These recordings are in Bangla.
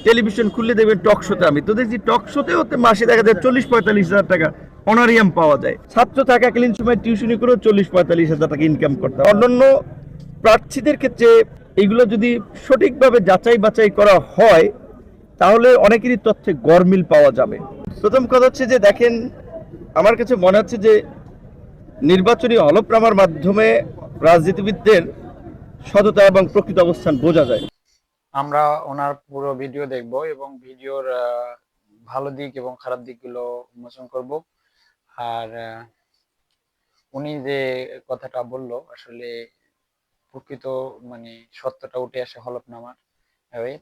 টেলিভিশন খুললে দেখবেন টক শোতে আমি তো দেখছি টক শোতে হতে মাসে দেখা যায় 40-45 হাজার টাকা অনারিয়াম পাওয়া যায়। ছাত্র থাকাকালীন সময় টিউশনি করেও 40-45 হাজার টাকা ইনকাম করতাম। অন্যান্য প্রার্থীদের ক্ষেত্রে এগুলো যদি সঠিকভাবে যাচাই বাছাই করা হয় তাহলে অনেকেরই তথ্যে গরমিল পাওয়া যাবে। প্রথম কথা হচ্ছে যে দেখেন, আমার কাছে মনে হচ্ছে যে নির্বাচনী হলফনামার মাধ্যমে রাজনীতিবিদদের সততা এবং প্রকৃত অবস্থান বোঝা যায়। আমরা ওনার পুরো ভিডিও দেখব এবং ভিডিওর ভালো দিক এবং খারাপ দিকগুলো উন্মোচন করব। আর উনি যে কথাটা বললো আসলে প্রকৃত মানে সত্যটা উঠে আসে হলফনামার।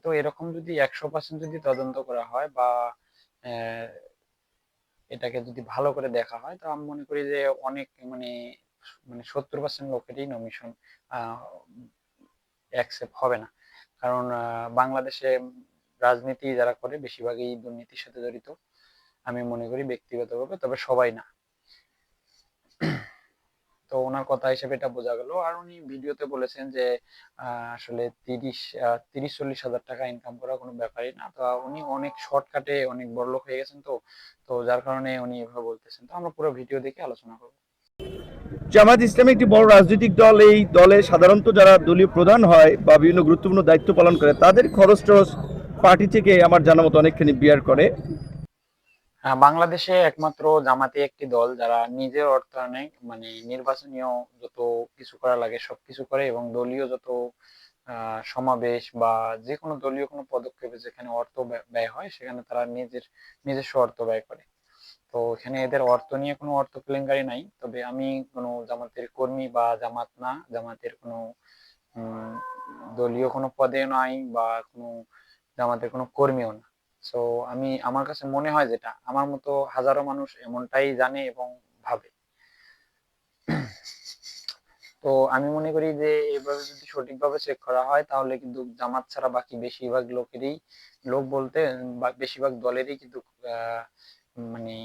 তো এরকম যদি 100% যদি তদন্ত করা হয় বা আহ, এটাকে যদি ভালো করে দেখা হয় তো আমি মনে করি যে অনেক মানে মানে 70% লোকেরই নমিশন অ্যাকসেপ্ট হবে না। কারণ বাংলাদেশে রাজনীতি যারা করে বেশিরভাগই দুর্নীতির সাথে জড়িত আমি মনে করি ব্যক্তিগতভাবে, তবে সবাই না। তো ওনার কথা হিসেবে এটা বোঝা গেল। আর উনি ভিডিওতে বলেছেন যে আসলে 30-40 হাজার টাকা ইনকাম করা কোনো ব্যাপারই না। তো উনি অনেক শর্টকাটে অনেক বড়লোক হয়ে গেছেন, তো যার কারণে উনি এভাবে বলতেছেন। তো আমরা পুরো ভিডিও দেখে আলোচনা করবো। জামাত ইসলামী একটি বড় রাজনৈতিক দল। এই দলে সাধারণত যারা দলীয় প্রধান হয় বা বিভিন্ন গুরুত্বপূর্ণ দায়িত্ব পালন করে তাদের খরচ টরচ পার্টি থেকে আমার জানা মতো অনেকখানি বিয়ার করে। বাংলাদেশে একমাত্র জামাতি একটি দল যারা নিজের অর্থায়নে মানে নির্বাচনীয় যত কিছু করা লাগে সবকিছু করে এবং দলীয় যত সমাবেশ বা যে কোনো দলীয় কোনো পদক্ষেপে যেখানে অর্থ ব্যয় হয় সেখানে তারা নিজস্ব অর্থ ব্যয় করে। তো এখানে এদের অর্থ নিয়ে কোনো অর্থ কেলেঙ্কারি নাই। তবে আমি কোনো জামাতের কর্মী বা জামাত না, জামাতের কোনো উম, দলীয় কোনো পদে নাই বা কোনো জামাতের কোনো কর্মীও না। সো আমার কাছে মনে হয় যেটা আমার মতো হাজারো মানুষ এমনটাই জানে এবং ভাবে। তো আমি মনে করি যে এভাবে যদি সঠিকভাবে চেক করা হয় তাহলে কিন্তু জামাত ছাড়া বাকি বেশিরভাগ লোকেরই, লোক বলতে বেশিরভাগ দলেরই কিন্তু আহ, মানে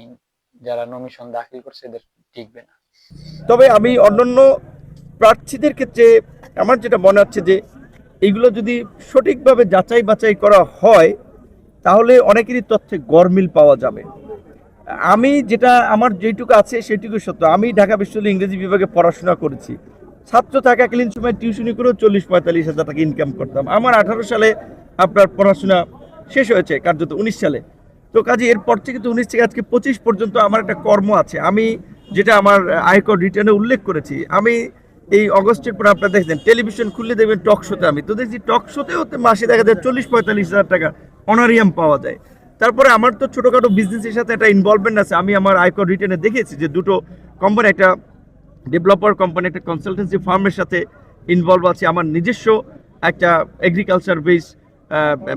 যারা নমিশন দাখিল করছে এদের টিকবে না। তবে আমি অন্যান্য প্রার্থীদের ক্ষেত্রে আমার যেটা মনে হচ্ছে যে এইগুলো যদি সঠিকভাবে যাচাই বাছাই করা হয় তাহলে অনেকেরই তথ্যে গরমিল পাওয়া যাবে। আমি যেটা আমার যেটুকু আছে সেটুকু সত্য। আমি ঢাকা বিশ্ববিদ্যালয় ইংরেজি বিভাগে পড়াশোনা করেছি। ছাত্র থাকাকালীন সময় টিউশনি করেও 40-45 হাজার টাকা ইনকাম করতাম। আমার 18 সালে আপনার পড়াশোনা শেষ হয়েছে, কার্যত 19 সালে। তো কাজে এরপর থেকে তো 19 থেকে আজকে 25 পর্যন্ত আমার একটা কর্ম আছে। আমি যেটা আমার আয়কর রিটার্নে উল্লেখ করেছি, আমি এই অগস্টের পর আপনারা দেখছেন টেলিভিশন খুললে দেখবেন টক শোতে আমি তো দেখছি টক শোতে হতে মাসে দেখা যায় 40-45 হাজার টাকা অনারিয়াম পাওয়া যায়। তারপরে আমার তো ছোটোখাটো বিজনেসের সাথে একটা ইনভলভমেন্ট আছে। আমি আমার আয়কর রিটার্নে দেখেছি যে দুটো কোম্পানি, একটা ডেভেলপার কোম্পানি, একটা কনসালটেন্সি ফার্মের সাথে ইনভলভ আছে। আমার নিজস্ব একটা এগ্রিকালচার বেস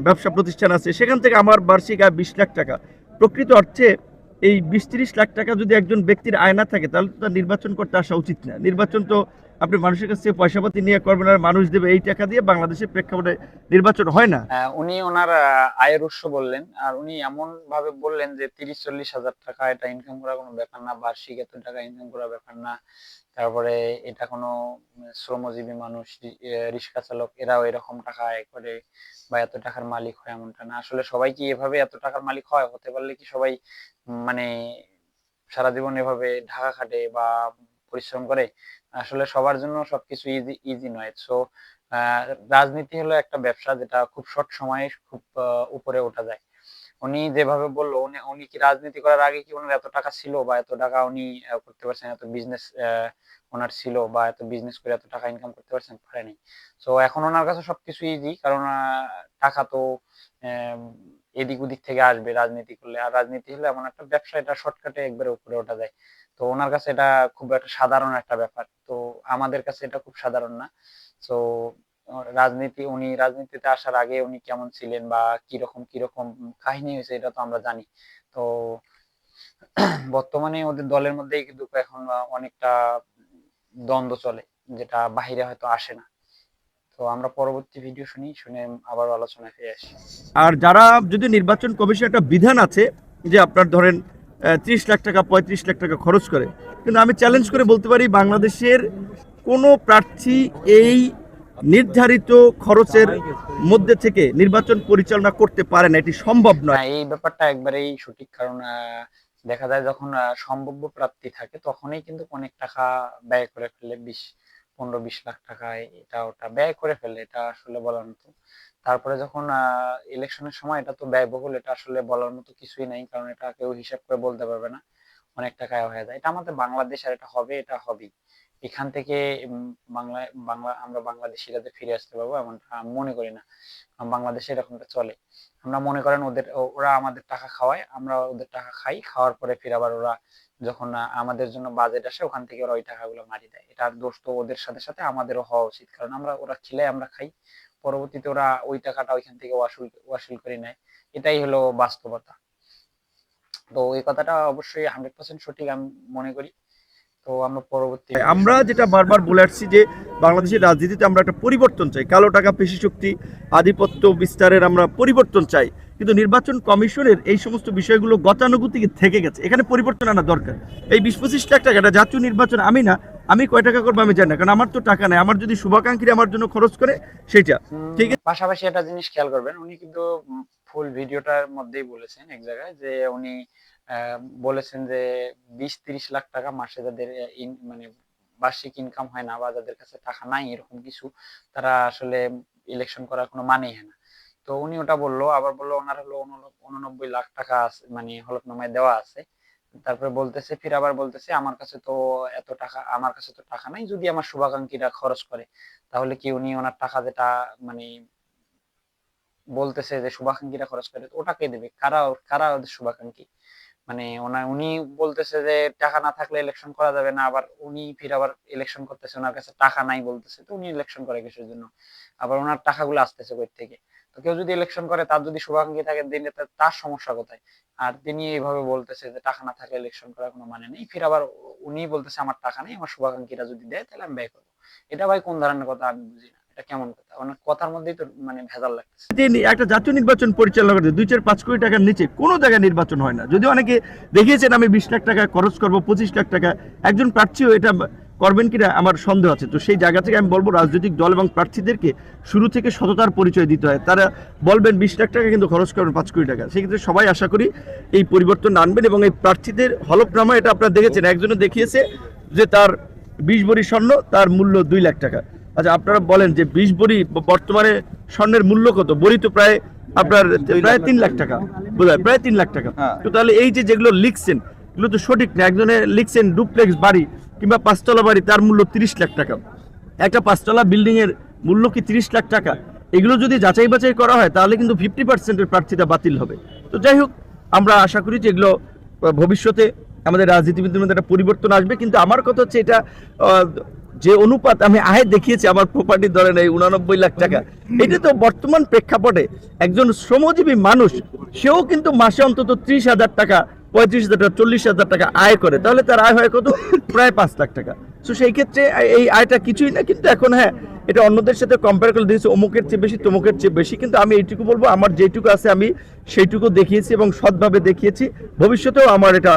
ব্যবসা প্রতিষ্ঠান আছে, সেখান থেকে আমার বার্ষিক আয় 20 লাখ টাকা। প্রকৃত অর্থে এই 20-30 লাখ টাকা যদি একজন ব্যক্তির আয় না থাকে তাহলে তো তার নির্বাচন করতে আসা উচিত না। নির্বাচন তো আপনি মানুষের কাছ থেকে পয়সাপাতি নিয়ে করবেন আর মানুষ দেবে, এই টাকা দিয়ে বাংলাদেশের প্রেক্ষাপটে নির্বাচন হয় না। উনি ওনার আয়ের উৎস বললেন আর উনি এমন ভাবে বললেন যে 30-40 হাজার টাকা এটা ইনকাম করা কোনো ব্যাপার না, বার্ষিক এত টাকা ইনকাম করা ব্যাপার না। তারপরে এটা কোনো শ্রমজীবী মানুষ, রিক্সা চালক এরাও এরকম টাকা আয় করে বা এত টাকার মালিক হয় এমনটা না। আসলে সবাই কি এভাবে এত টাকার মালিক হয়? হতে পারলে কি সবাই মানে সারা জীবন এভাবে ঢাকা খাটে বা পরিশ্রম করে? আসলে সবার জন্য সবকিছু ইজি ইজি নয়। সো রাজনীতি হলো একটা ব্যবসা যেটা খুব শর্ট সময়ে খুব উপরে ওঠা যায়। উনি যেভাবে বললো উনি উনি কি রাজনীতি করার আগে কি ওনার এত টাকা ছিল বা এত টাকা উনি করতে পারছেন, এত বিজনেস ওনার ছিল বা এত বিজনেস করে এত টাকা ইনকাম করতে পারছেন? পারেনি। সো এখন ওনার কাছে সবকিছু ইজি, কারণ টাকা তো আহ, এদিক ওদিক থেকে আসবে রাজনীতি করলে। আর রাজনীতি হলে এমন একটা ব্যবসা এটা শর্টকাটে একবারে উপরে ওঠা যায়। তো ওনার কাছে এটা খুব একটা সাধারণ একটা ব্যাপার, তো আমাদের কাছে এটা খুব সাধারণ না। তো উনি রাজনীতিতে আসার আগে উনি কেমন ছিলেন বা কিরকম কিরকম কাহিনী হয়েছে এটা তো আমরা জানি। তো বর্তমানে ওদের দলের মধ্যেই কিন্তু এখন অনেকটা দ্বন্দ্ব চলে, যেটা বাহিরে হয়তো আসে না। তো আমরা পরবর্তী ভিডিও শুনে আবার আলোচনায় ফিরে আসি। আর যারা যদি নির্বাচন কমিশন একটা বিধান আছে যে আপনার ধরেন 30 লাখ টাকা 35 লাখ টাকা খরচ করে, কিন্তু আমি চ্যালেঞ্জ করে বলতে পারি বাংলাদেশের কোনো প্রার্থী এই নির্ধারিত খরচের মধ্যে থেকে নির্বাচন পরিচালনা করতে পারে না, এটি সম্ভব নয়। হ্যাঁ, এই ব্যাপারটা একবারেই সঠিক, কারণ দেখা যায় যখন সম্ভাব্য প্রাপ্তি থাকে তখনই কিন্তু অনেক টাকা ব্যয় করে ফেলে, 15-20 লাখ টাকা এটা ওটা ব্যয় করে ফেলে, এটা আসলে বলার মতো। তারপরে যখন ইলেকশনের সময় এটা তো ব্যয়বহুল, এটা আসলে বলার মতো কিছুই নাই, কারণ এটা কেউ হিসাব করে বলতে পারবে না, অনেক টাকা হয়ে যায়। এটা আমাদের বাংলাদেশ, আর এটা হবে, এটা হবেই। এখান থেকে আমরা বাংলাদেশিরা যে ফিরে আসতে পারবো এমনটা আমি মনে করি না। বাংলাদেশে এরকমটা চলে। আমরা মনে করেন ওরা আমাদের টাকা খাওয়ায়, আমরা ওদের টাকা খাই, খাওয়ার পরে ফির আবার ওরা যখন আমাদের জন্য বাজেট আসে ওখান থেকে ওরা ওই টাকাগুলো মারি দেয়। এটার দোষ তো ওদের সাথে সাথে আমাদেরও হওয়া উচিত, কারণ ওরা খিলে আমরা খাই, পরবর্তীতে ওরা ওই টাকাটা ওইখান থেকে ওয়াসুল করে নেয়। এটাই হলো বাস্তবতা। তো এই কথাটা অবশ্যই 100% সঠিক আমি মনে করি। তো আমরা পরবর্তী আমরা যেটা বারবার বলে আসছি যে বাংলাদেশের রাজনীতিতে আমরা একটা পরিবর্তন চাই, কালো টাকা পেশি শক্তি আধিপত্য বিস্তারের আমরা পরিবর্তন চাই, কিন্তু নির্বাচন কমিশনের এই সমস্ত বিষয়গুলো গতানুগতিক থেকে গেছে, এখানে পরিবর্তন আনা দরকার। এই 20-25 লাখ টাকা এটা জাতীয় নির্বাচন, আমি না, আমি কয় টাকা করবো আমি জানি না, কারণ আমার তো টাকা নাই, আমার যদি শুভাকাঙ্ক্ষীরা আমার জন্য খরচ করে সেটা ঠিক আছে। পাশাপাশি একটা জিনিস খেয়াল করবেন, উনি কিন্তু ফুল ভিডিওটার মধ্যেই বলেছেন এক জায়গায় যে উনি বলেছেন যে 20-30 লাখ টাকা মাসে যাদের মানে বার্ষিক ইনকাম হয় না, বা যাদের কাছে টাকা নাই এরকম কিছু, তারা আসলে ইলেকশন করার কোনো মানেই হয় না। তো উনি ওটা বললো, আবার বললো ওনার হলো 89 লাখ টাকা আছে, মানে হলফনামায় দেওয়া আছে। তারপরে বলতেছে, ফির আবার বলতেছে আমার কাছে তো এত টাকা, আমার কাছে তো টাকা নাই, যদি আমার শুভাকাঙ্ক্ষীরা খরচ করে, তাহলে কি উনি ওনার টাকা যেটা মানে বলতেছে যে শুভাকাঙ্ক্ষীরা খরচ করে, তো ওটা কে দেবে? কারা কারা ওদের শুভাকাঙ্ক্ষী? মানে উনি বলতেছে যে টাকা না থাকলে ইলেকশন করা যাবে না, আবার উনি ফির আবার ইলেকশন করতেছে, ওনার কাছে টাকা নাই বলতেছে, তো উনি ইলেকশন করে কিসের জন্য? আবার ওনার টাকাগুলো আসতেছে কই থেকে? তো কেউ যদি ইলেকশন করে, তার যদি শুভাকাঙ্ক্ষী থাকে, দিনে তার সমস্যা কোথায়? আর তিনি এইভাবে বলতেছে যে টাকা না থাকলে ইলেকশন করার কোনো মানে নেই, ফির আবার উনি বলতেছে আমার টাকা নেই, আমার শুভাকাঙ্ক্ষীরা যদি দেয় তাহলে আমি ব্যয় করবো। এটা ভাই কোন ধরনের কথা আমি বুঝি না, এটা কেমন কথা? ওনার কথার মধ্যেই তো মানে ভেজাল লাগতেছে। যে একটা জাতীয় নির্বাচন পরিচালনা করতে 2-4-5 কোটি টাকার নিচে কোনো জায়গায় নির্বাচন হয় না। যদি অনেকে দেখিয়েছেন আমি 20 লাখ টাকা খরচ করবো, 25 লাখ টাকা, একজন প্রার্থীও এটা করবেন কিনা আমার সন্দেহ আছে। তো সেই জায়গা থেকে আমি বলবো রাজনৈতিক দল এবং প্রার্থীদেরকে শুরু থেকে সততার পরিচয় দিতে হয়। তারা বলবেন 20 লাখ টাকা কিন্তু খরচ করবেন 5 কোটি টাকা, সেক্ষেত্রে সবাই আশা করি এই পরিবর্তন আনবেন। এবং এই প্রার্থীদের হলফনামা এটা আপনারা দেখেছেন, একজনে দেখিয়েছে যে তার 20 ভরি স্বর্ণ, তার মূল্য 2 লাখ টাকা। আচ্ছা আপনারা বলেন যে 20 ভরি বর্তমানে স্বর্ণের মূল্য কত? ভরি তো প্রায় আপনার প্রায় 3 লাখ টাকা, বোধহয় প্রায় 3 লাখ টাকা। তো তাহলে এই যে যেগুলো লিখছেন এগুলো তো সঠিক না। একজনে লিখছেন ডুপ্লেক্স বাড়ি কিংবা 5 তলা বাড়ি, তার মূল্য 30 লাখ টাকা। একটা 5 তলা বিল্ডিং এর মূল্য কি 30 লাখ টাকা? এগুলো যদি যাচাই বাছাই করা হয় তাহলে কিন্তু 50% প্রার্থীটা বাতিল হবে। তো যাই হোক, আমরা আশা করি যে এগুলো ভবিষ্যতে আমাদের রাজনীতিবিদদের মধ্যে একটা পরিবর্তন আসবে। কিন্তু আমার কথা হচ্ছে এটা যে অনুপাত আমি আয় দেখিয়েছি আমার প্রপার্টি ধরেন এই 89 লাখ টাকা, এটা তো বর্তমান প্রেক্ষাপটে একজন শ্রমজীবী মানুষ সেও কিন্তু মাসে অন্তত 30,000 টাকা, 35,000 টাকা, 40,000 টাকা আয় করে, তাহলে তার আয় হয় কত? প্রায় 5 লাখ টাকা। তো সেই ক্ষেত্রে এই আয়টা কিছুই না। কিন্তু এখন হ্যাঁ, এটা অন্যদের সাথে কম্পেয়ার করে দিয়েছে অমুকের চেয়ে বেশি, তমুকের চেয়ে বেশি, কিন্তু আমি এইটুকু বলবো আমার যেটুকু আছে আমি সেইটুকু দেখিয়েছি এবং সৎভাবে দেখিয়েছি। ভবিষ্যতেও আমার এটা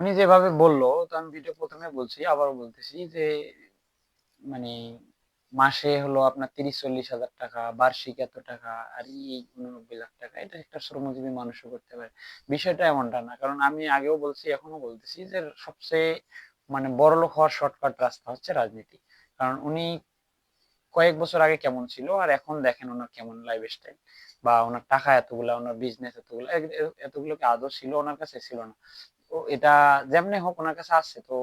উনি যেভাবে বললো, তো আমি ভিডিও প্রথমে বলছি, আবারও বলতেছি যে মানে মাসে হলো আপনার 30-40 হাজার টাকা, বার্ষিক এত টাকা, আর এই 89 লাখ টাকা, এটা একটা শ্রমজীবী মানুষও করতে পারে। বিষয়টা এমনটা না, কারণ আমি আগেও বলছি এখনো বলতেছি যে সবচেয়ে মানে বড়লোক হওয়ার শর্টকাট রাস্তা হচ্ছে রাজনীতি। কারণ উনি কয়েক বছর আগে কেমন ছিল আর এখন দেখেন ওনার কেমন লাইফ স্টাইল, বা ওনার টাকা এতগুলা, ওনার বিজনেস এতগুলো, এতগুলো কি আদৌ ছিল ওনার কাছে? ছিল না। তো এটা যেমনি হোক ওনার কাছে আসছে, তো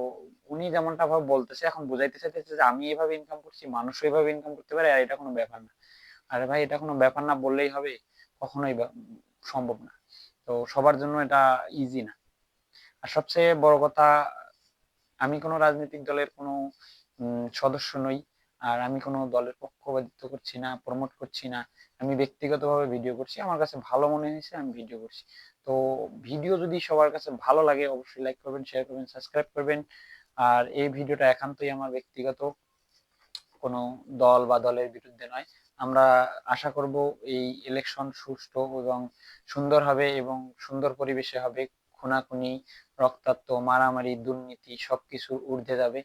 উনি যেমনটা ভাবে বলতেছে, এখন বুঝাইতে চাইতেছে যে আমি এইভাবে ইনকাম করছি, মানুষও এইভাবে ইনকাম করতে পারে, আর এটা কোনো ব্যাপার না। আরে ভাই, এটা কোনো ব্যাপার না বললেই হবে? কখনোই সম্ভব না। তো সবার জন্য এটা ইজি না। আর সবচেয়ে বড় কথা, আমি কোনো রাজনৈতিক দলের কোনো সদস্য নই, আর আমি কোনো দলের পক্ষপাতিত্ব করছি না, প্রমোট করছি না। আমি ব্যক্তিগতভাবে ভিডিও করছি, আমার কাছে ভালো মনে হয়েছে আমি ভিডিও করছি। তো ভিডিও যদি সবার কাছে ভালো লাগে অবশ্যই লাইক করবেন, শেয়ার করবেন, সাবস্ক্রাইব করবেন। আর এই ভিডিওটা একান্তই আমার ব্যক্তিগত, কোনো দল বা দলের বিরুদ্ধে নয়। আমরা আশা করব এই ইলেকশন সুষ্ঠু এবং সুন্দর হবে, এবং সুন্দর পরিবেশে হবে। খুনাখুনি, রক্তাক্ত, মারামারি, দুর্নীতি সবকিছুর ঊর্ধ্বে যাবে।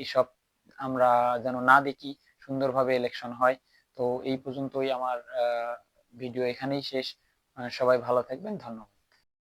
এইসব আমরা যেন না দেখি। সুন্দরভাবে ইলেকশন হয়। তো এই পর্যন্তই আমার ভিডিও এখানেই শেষ। সবাই ভালো থাকবেন, ধন্যবাদ।